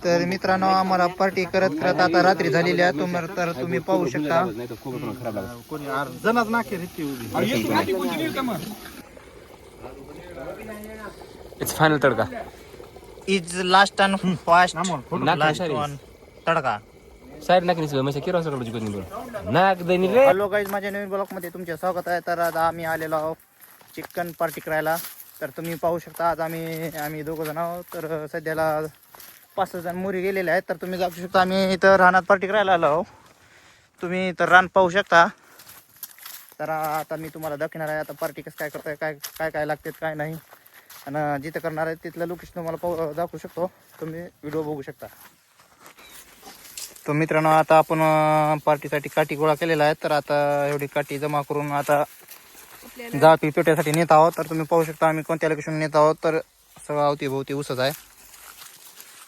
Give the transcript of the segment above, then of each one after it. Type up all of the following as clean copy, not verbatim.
तर मित्रांनो आम्हाला पार्टी करत करत आता रात्री झालेली आहे. तर तुम्ही पाहू शकता. कोणी जणाच नाके रे ती it's final tadka. Is last and fast last one tadka. Side नाकनीच म्हणजे किती वाजता काढायची कोणी बोल नाक दैनी रे. हॅलो गाईज, माझ्या नवीन ब्लॉग मध्ये तुमचे स्वागत आहे. तर आज आम्ही आलेलो आहोत चिकन पार्टी करायला. तर तुम्ही पाहू शकता आज आम्ही दोघं जण आहोत. तर सध्याला 5-6 जण मुरी गेलेले आहेत. तर तुम्ही जाऊ शकता आम्ही इथं रानात पार्टी करायला आलो आहोत. तुम्ही तर रान पाहू शकता. तर आता मी तुम्हाला दाखवणार आहे आता पार्टी कसं काय करताय, काय काय लागते काय नाही, आणि जिथं करणार आहे तिथलं लोकेशन तुम्हाला दाखवू शकतो. तुम्ही व्हिडिओ बघू शकता. तर मित्रांनो आता आपण पार्टीसाठी काठी गोळा केलेला आहे. तर आता एवढी काठी जमा करून आता जाळपी पेट्यासाठी नेत आहोत. तर तुम्ही पाहू शकता आम्ही कोणत्या लोकेशन नेत आहोत. तर सगळं अवतीभोवती उसच आहे.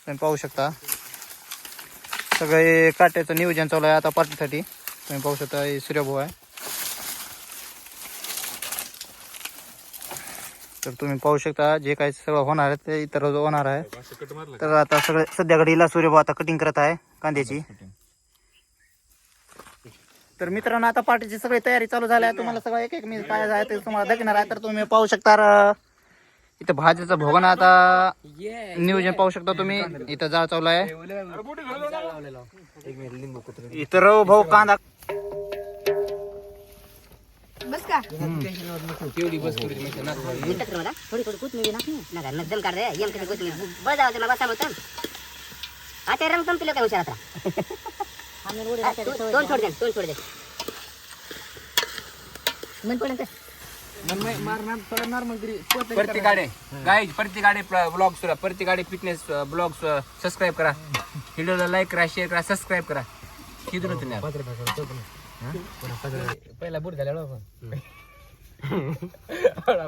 तुम्ही पाहू शकता सगळे काट्याचं नियोजन चालू आहे आता पार्टीसाठी. तुम्ही पाहू शकता हे सूर्यभाऊ आहे. तर तुम्ही पाहू शकता जे काही सगळं होणार आहे ते इतर होणार आहे. तर आता सगळे सध्या घडीला सूर्यभाऊ आता कटिंग करत आहे कांद्याची. तर मित्रांनो आता पार्टीची सगळी तयारी चालू झाली आहे. तुम्हाला सगळं एक एक मी काय आहे ते तुम्हाला दाखवणार आहे. तर तुम्ही पाहू शकता इथं भाजीचा भोगण आता नियोजन पाहू शकता तुम्ही. इथं जाळ चालू आहे. इथं रव भाऊ कांदा बस का तेवढी बस करू थोडी थोडी कोथमीर ना नगर नजम कर रे यम के कोथमीर बजाव ते बसा मत आता रंग तुम पिलो का हुशार आता तोंड छोड़ दे मन पण प्रत्येक गाडे गाईज प्रत्येक गाडे ब्लॉग सुद्धा प्रत्येक गाडे फिटनेस ब्लॉग सबस्क्राईब करा. व्हिडिओला लाईक करा, शेअर करा, सबस्क्राईब करा. किती नव्हतं पहिला बुट झाला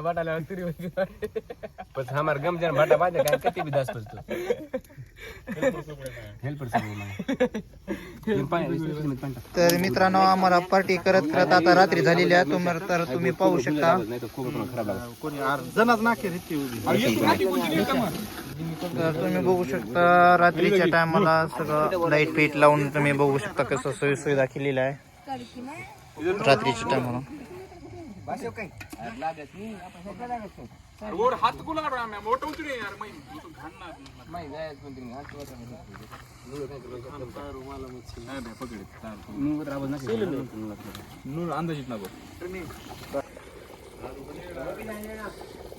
बाटा पण हमार गमजन भाटा बाजा काय कती भी दास पड़तो हेल्पर. तर मित्रांनो आम्हाला पार्टी करत करत आता रात्री झालेली आहे. तर तुम्ही पाहू शकता कोणी जणाच नाके रे ती तर तुम्ही बघू शकता रात्रीच्या टायमाला सगळं लाईट फीट लावून तुम्ही बघू शकता कसं सोयी सुविधा केलेली आहे रात्रीच्या टायमाला.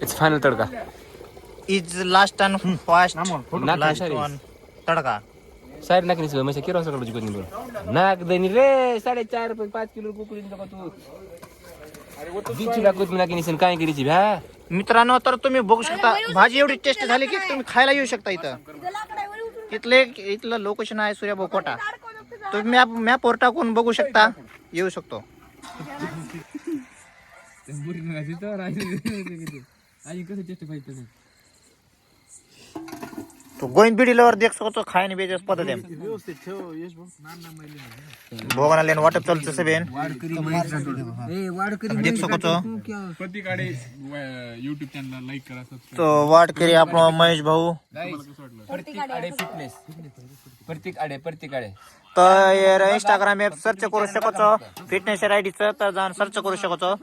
It's final tadka. Is last and fast last one tadka. Side नाकनीच म्हणजे किती वाजता काढायची कोणी बोल नाक दैनी रे. 4.5-5 किलो कुकडी नको तू काय करायची भ्या. मित्रांनो तर तुम्ही बघू शकता भाजी एवढी टेस्ट झाली की तुम्ही खायला येऊ शकता. इथं इथलं लोकेशन आहे सूर्यभाऊ कोटा. तुम्ही मॅपवर टाकून बघू शकता येऊ शकतो. तो गोविंद बिडीलावर देख सकतो खायने बेजस पद्धत आहे. व्यवस्थित ठेव यश भोगाला लेन वाटप चालतं सभेन देख सकतो. प्रत्येक गाडे YouTube चॅनलला लाईक करा, तो वाट करी आपण महेश भाऊ. प्रत्येक आडे फिटनेस प्रत्येक आडे तर इंस्टाग्राम ॲप सर्च करू शकतो फिटनेस आयडीचं. तर जाऊन सर्च करू शकतो.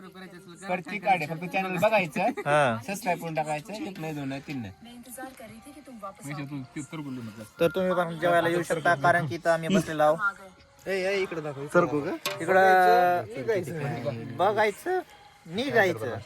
प्रत्येक आडे फक्त चॅनल बघायचं, हा सबस्क्राईब करून टाकायचं. 1 नाही 2 नाही 3 नाही. तर तुम्ही पण जेवायला येऊ शकता कारण की इथं आम्ही बसलेलो आहोत. इकडे दाखव सरकू का इकडं बघायचं निघायचं.